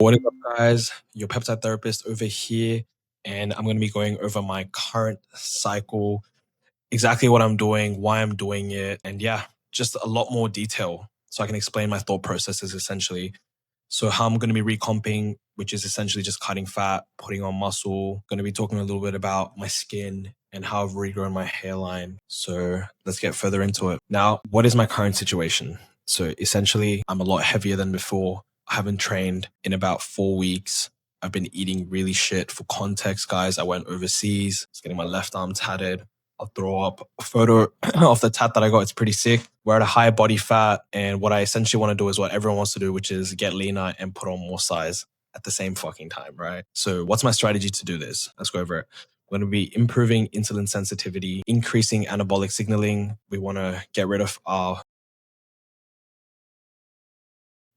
What is up, guys? Your peptide therapist over here, and I'm going to be going over my current cycle, exactly what I'm doing, why I'm doing it, and yeah, just a lot more detail so I can explain my thought processes essentially. So how I'm going to be recomping, which is essentially just cutting fat, putting on muscle. Going to be talking a little bit about my skin and how I've regrown my hairline. So let's get further into it. Now, what is my current situation? So essentially, I'm a lot heavier than before. I haven't trained in about 4 weeks. I've been eating really shit. For context, guys, I went overseas. I was getting my left arm tatted. I'll throw up a photo of the tat that I got. It's pretty sick. We're at a high body fat. And what I essentially want to do is what everyone wants to do, which is get leaner and put on more size at the same fucking time, right? So what's my strategy to do this? Let's go over it. We're going to be improving insulin sensitivity, increasing anabolic signaling. We want to get rid of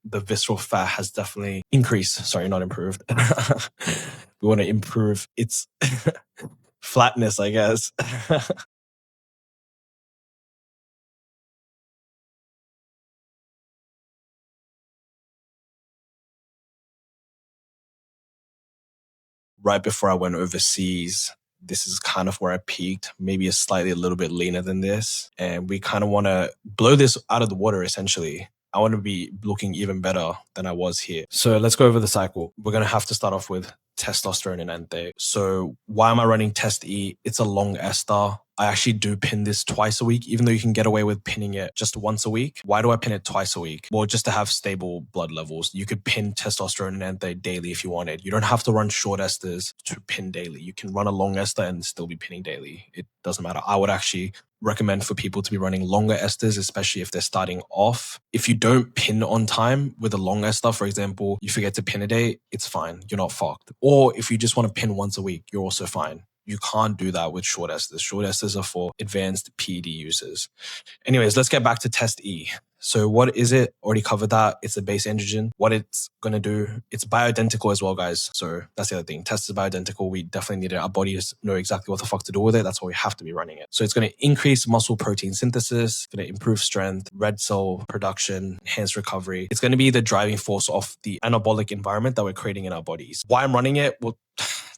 the visceral fat has definitely increased. Sorry, not improved. We want to improve its flatness, I guess. Right before I went overseas, this is kind of where I peaked, maybe a little bit leaner than this. And we kind of want to blow this out of the water, essentially. I want to be looking even better than I was here. So let's go over the cycle. We're going to have to start off with testosterone and ente. So why am I running Test E? It's a long ester. I actually do pin this twice a week, even though you can get away with pinning it just once a week. Why do I pin it twice a week? Well, just to have stable blood levels. You could pin testosterone and ente daily if you wanted. You don't have to run short esters to pin daily. You can run a long ester and still be pinning daily. It doesn't matter. I would actually recommend for people to be running longer esters, especially if they're starting off. If you don't pin on time with a long ester, for example, you forget to pin a day, it's fine. You're not fucked. Or if you just want to pin once a week, you're also fine. You can't do that with short esters. Short esters are for advanced PED users. Anyways, let's get back to Test E. So what is it? Already covered that. It's a base androgen. What it's going to do, it's bioidentical as well, guys. So that's the other thing. Test is bioidentical. We definitely need it. Our bodies know exactly what the fuck to do with it. That's why we have to be running it. So it's going to increase muscle protein synthesis, going to improve strength, red cell production, enhance recovery. It's going to be the driving force of the anabolic environment that we're creating in our bodies. Why I'm running it? Well,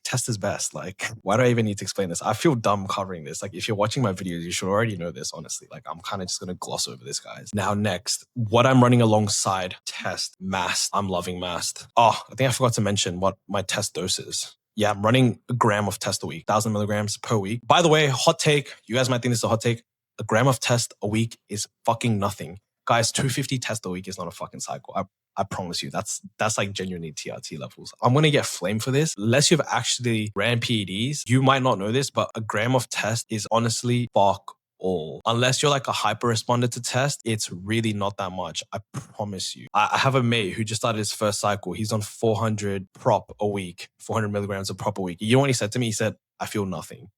Test is best. Like, why do I even need to explain this? I feel dumb covering this. Like, if you're watching my videos, you should already know this, honestly. Like, I'm kind of just going to gloss over this, guys. Now, next, what I'm running alongside Test, Mast. I'm loving Mast. Oh, I think I forgot to mention what my Test dose is. Yeah, I'm running a gram of Test a week, 1,000 milligrams per week. By the way, hot take. You guys might think this is a hot take. A gram of Test a week is fucking nothing. Guys, 250 Test a week is not a fucking cycle. I promise you, that's like genuinely TRT levels. I'm going to get flamed for this. Unless you've actually ran PEDs, you might not know this, but a gram of Test is honestly fuck all. Unless you're like a hyper responder to Test, it's really not that much. I promise you. I have a mate who just started his first cycle. He's on 400 prop a week, 400 milligrams of prop a week. You know what he said to me? He said, I feel nothing.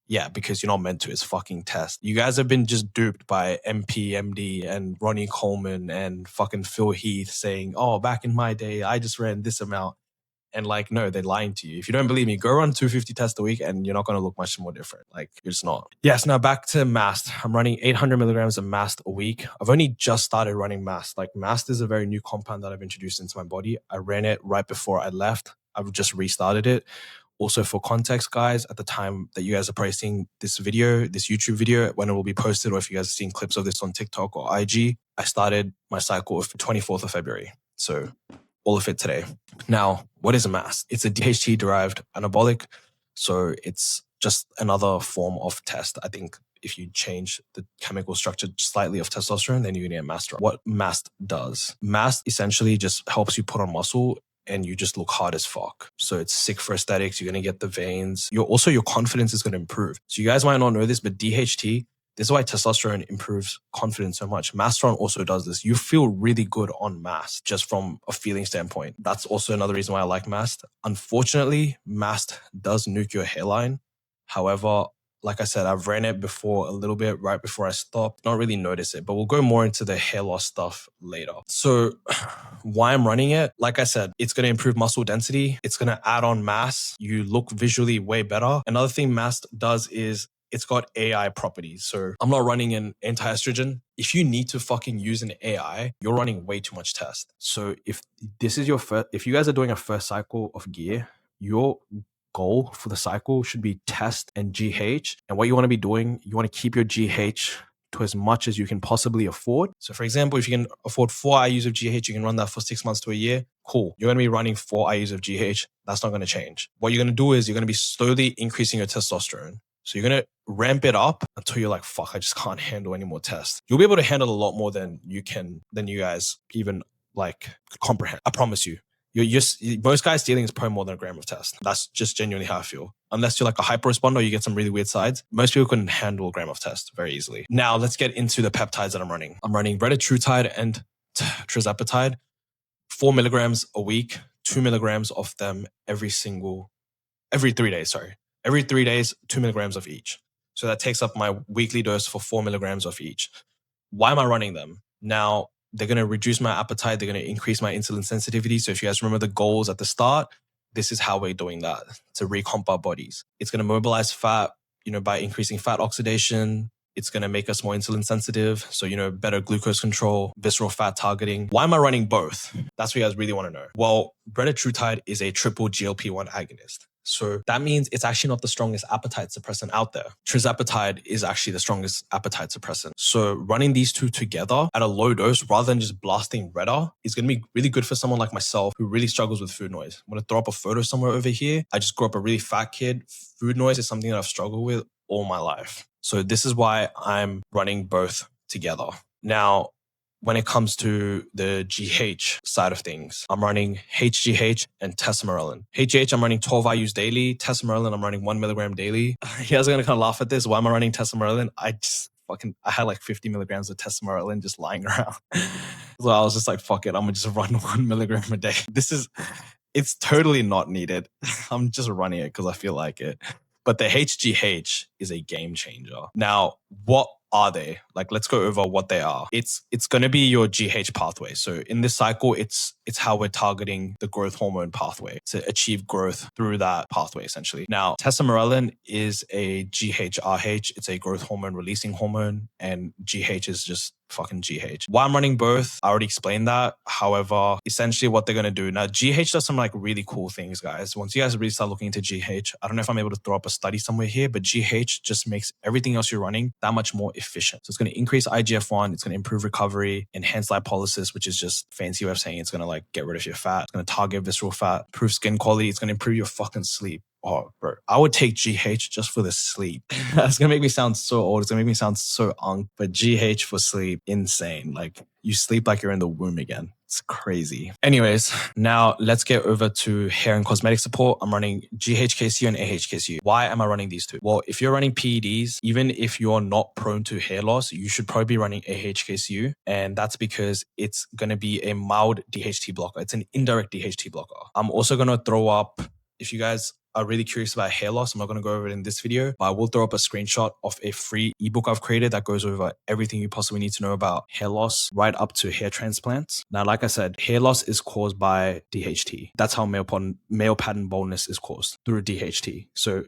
Yeah, because you're not meant to. It's fucking Test. You guys have been just duped by MD, and Ronnie Coleman and fucking Phil Heath saying, oh, back in my day, I just ran this amount. And like, no, they're lying to you. If you don't believe me, go run 250 Tests a week and you're not going to look much more different. Like, you're just not. Yes, now back to Mast. I'm running 800 milligrams of Mast a week. I've only just started running Mast. Like, Mast is a very new compound that I've introduced into my body. I ran it right before I left. I've just restarted it. Also, for context, guys, at the time that you guys are probably seeing this video, this YouTube video, when it will be posted, or if you guys are seeing clips of this on TikTok or IG, I started my cycle of 24th of February. So all of it today. Now, what is a Mast? It's a DHT-derived anabolic. So it's just another form of Test. I think if you change the chemical structure slightly of testosterone, then you're going to get Mast. What Mast does? Mast essentially just helps you put on muscle and you just look hard as fuck. So it's sick for aesthetics. You're going to get the veins. Your confidence is going to improve. So you guys might not know this, but DHT, this is why testosterone improves confidence so much. Masteron also does this. You feel really good on Mast just from a feeling standpoint. That's also another reason why I like Mast. Unfortunately, Mast does nuke your hairline. However, like I said, I've ran it before a little bit right before I stopped. Not really notice it, but we'll go more into the hair loss stuff later. So why I'm running it, like I said, it's going to improve muscle density. It's going to add on mass. You look visually way better. Another thing Mast does is it's got AI properties. So I'm not running an anti-estrogen. If you need to fucking use an AI, you're running way too much test. So if this is your first, if you guys are doing a first cycle of gear, your goal for the cycle should be test and GH. And what you want to be doing, you want to keep your GH to as much as you can possibly afford. So for example, if you can afford 4 IUs of GH, you can run that for 6 months to a year. Cool. You're going to be running 4 IUs of GH. That's not going to change. What you're going to do is you're going to be slowly increasing your testosterone. So you're going to ramp it up until you're like, fuck, I just can't handle any more tests. You'll be able to handle a lot more than you guys even like comprehend. I promise you. Most guys stealing is probably more than a gram of test. That's just genuinely how I feel. Unless you're like a hyper responder or you get some really weird sides, most people couldn't handle a gram of test very easily. Now let's get into the peptides that I'm running. I'm running retatrutide and tirzepatide, 4 milligrams a week, 2 milligrams of them every 3 days, Every 3 days, 2 milligrams of each. So that takes up my weekly dose for 4 milligrams of each. Why am I running them? Now, they're going to reduce my appetite. They're going to increase my insulin sensitivity. So if you guys remember the goals at the start, this is how we're doing that to recomp our bodies. It's going to mobilize fat, by increasing fat oxidation. It's going to make us more insulin sensitive. So, better glucose control, visceral fat targeting. Why am I running both? That's what you guys really want to know. Well, retatrutide is a triple GLP-1 agonist. So that means it's actually not the strongest appetite suppressant out there. Tirzepatide is actually the strongest appetite suppressant. So running these two together at a low dose rather than just blasting reta is going to be really good for someone like myself who really struggles with food noise. I'm going to throw up a photo somewhere over here. I just grew up a really fat kid. Food noise is something that I've struggled with all my life. So this is why I'm running both together. Now, when it comes to the GH side of things, I'm running HGH and tesamorelin. HGH, I'm running 12 IUs daily. Tesamorelin, I'm running 1 milligram daily. You guys are going to kind of laugh at this. Why am I running tesamorelin? I had like 50 milligrams of tesamorelin just lying around. So I was just like, fuck it. I'm going to just run 1 milligram a day. It's totally not needed. I'm just running it because I feel like it. But the HGH is a game changer. Now, what are they? Like, let's go over what they are. It's going to be your GH pathway. So in this cycle, it's how we're targeting the growth hormone pathway to achieve growth through that pathway, essentially. Now, tesamorelin is a GHRH. It's a growth hormone releasing hormone, and GH is just fucking GH. Why I'm running both, I already explained that. However, essentially what they're going to do now, GH does some like really cool things, guys. Once you guys really start looking into GH, I don't know if I'm able to throw up a study somewhere here, but GH just makes everything else you're running that much more efficient. So it's going to increase IGF-1, it's going to improve recovery, enhance lipolysis, which is just fancy way of saying it's going to like get rid of your fat. It's going to target visceral fat, improve skin quality. It's going to improve your fucking sleep. Oh, bro, I would take GH just for the sleep. It's going to make me sound so old. It's going to make me sound so but GH for sleep, insane. Like you sleep like you're in the womb again. It's crazy. Anyways, now let's get over to hair and cosmetic support. I'm running ghkcu and ahkcu. Why am I running these two? Well, if you're running PEDs, even if you're not prone to hair loss, you should probably be running ahkcu. And that's because it's going to be a mild DHT blocker. It's an indirect DHT blocker. I'm also going to throw up, if you guys are really curious about hair loss, I'm not going to go over it in this video, but I will throw up a screenshot of a free ebook I've created that goes over everything you possibly need to know about hair loss right up to hair transplants. Now, like I said, hair loss is caused by DHT. That's how male pattern baldness is caused, through DHT. So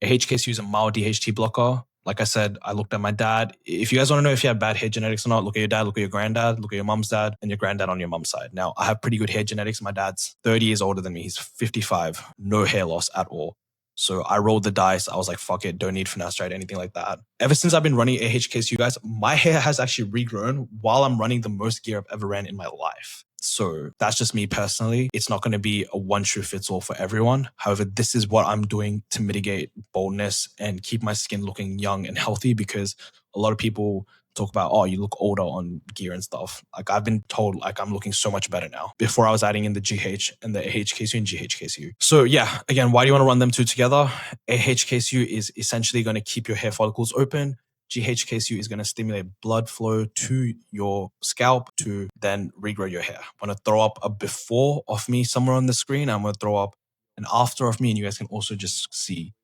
HKCU is a mild DHT blocker. Like I said, I looked at my dad. If you guys want to know if you have bad hair genetics or not, look at your dad, look at your granddad, look at your mom's dad, and your granddad on your mom's side. Now, I have pretty good hair genetics. My dad's 30 years older than me. He's 55. No hair loss at all. So I rolled the dice. I was like, fuck it. Don't need finasteride, anything like that. Ever since I've been running AHKCU, guys, my hair has actually regrown while I'm running the most gear I've ever ran in my life. So that's just me personally. It's not going to be a one shoe fits all for everyone. However, this is what I'm doing to mitigate baldness and keep my skin looking young and healthy, because a lot of people talk about, oh, you look older on gear and stuff. Like I've been told like I'm looking so much better now. Before I was adding in the GH and the AHKCU and GHKCU. So yeah, again, why do you want to run them two together? AHKCU is essentially going to keep your hair follicles open. GHKCU is going to stimulate blood flow to your scalp to then regrow your hair. I'm going to throw up a before of me somewhere on the screen. I'm going to throw up an after of me, and you guys can also just see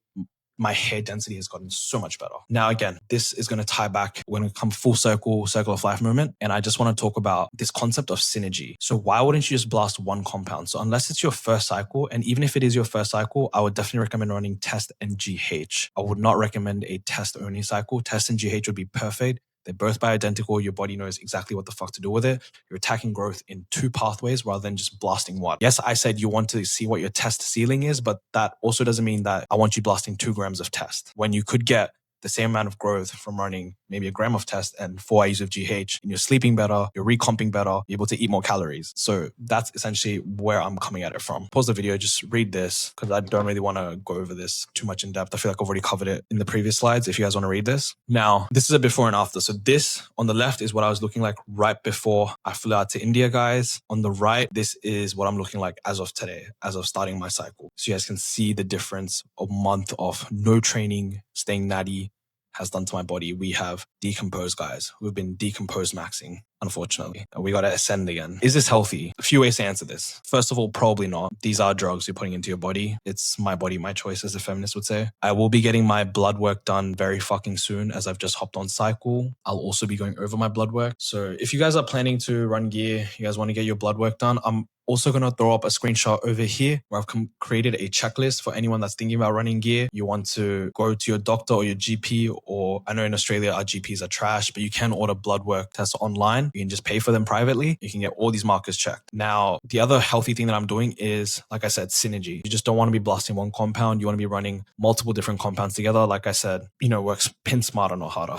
my hair density has gotten so much better. Now, again, this is going to tie back when we come full circle of life movement. And I just want to talk about this concept of synergy. So why wouldn't you just blast one compound? So unless it's your first cycle, and even if it is your first cycle, I would definitely recommend running test and GH. I would not recommend a test only cycle. Test and GH would be perfect. They're both bioidentical. Your body knows exactly what the fuck to do with it. You're attacking growth in two pathways rather than just blasting one. Yes, I said you want to see what your test ceiling is, but that also doesn't mean that I want you blasting 2 grams of test when you could get the same amount of growth from running maybe a gram of test and 4 IUs of GH, and you're sleeping better, you're recomping better, you're able to eat more calories. So that's essentially where I'm coming at it from. Pause the video, just read this because I don't really want to go over this too much in depth. I feel like I've already covered it in the previous slides if you guys want to read this. Now, this is a before and after. So this on the left is what I was looking like right before I flew out to India, guys. On the right, this is what I'm looking like as of today, as of starting my cycle. So you guys can see the difference. A month of no training, staying natty, has done to my body. We have decomposed, guys. We've been decomposed maxing, unfortunately. And we got to ascend again. Is this healthy? A few ways to answer this. First of all, probably not. These are drugs you're putting into your body. It's my body, my choice, as a feminist would say. I will be getting my blood work done very fucking soon as I've just hopped on cycle. I'll also be going over my blood work. So if you guys are planning to run gear, you guys want to get your blood work done, I'm also going to throw up a screenshot over here where I've created a checklist for anyone that's thinking about running gear. You want to go to your doctor or your GP, or I know in Australia our GPs are trash, but you can order blood work tests online. You can just pay for them privately. You can get all these markers checked. Now, the other healthy thing that I'm doing is, like I said, synergy. You just don't want to be blasting one compound. You want to be running multiple different compounds together. Like I said, works pin smarter, not harder.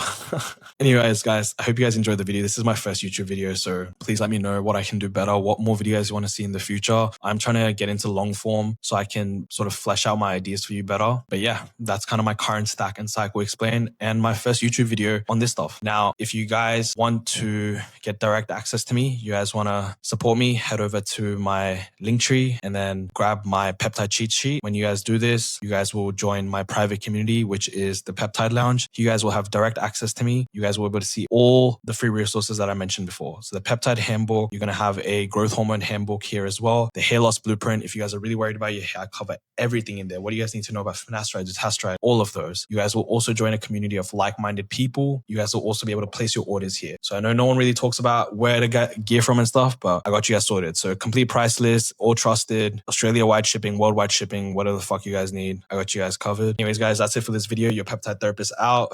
Anyways, guys, I hope you guys enjoyed the video. This is my first YouTube video, so please let me know what I can do better, what more videos you want to see in the future. I'm trying to get into long form so I can sort of flesh out my ideas for you better. But yeah, that's kind of my current stack and cycle explain and my first YouTube video on this stuff. Now, if you guys want to get direct access to me, you guys want to support me, head over to my link tree and then grab my peptide cheat sheet. When you guys do this, you guys will join my private community, which is the Peptide Lounge. You guys will have direct access to me. You guys will be able to see all the free resources that I mentioned before. So the peptide handbook, you're going to have a growth hormone handbook here as well. The hair loss blueprint, if you guys are really worried about your hair, I cover everything in there. What do you guys need to know about finasteride, dutasteride, all of those. You guys will also join a community of like-minded people. You guys will also be able to place your orders here. So I know no one really talks about where to get gear from and stuff, but I got you guys sorted. So complete price list, all trusted, Australia-wide shipping, worldwide shipping, whatever the fuck you guys need. I got you guys covered. Anyways, guys, that's it for this video. Your peptide therapist out.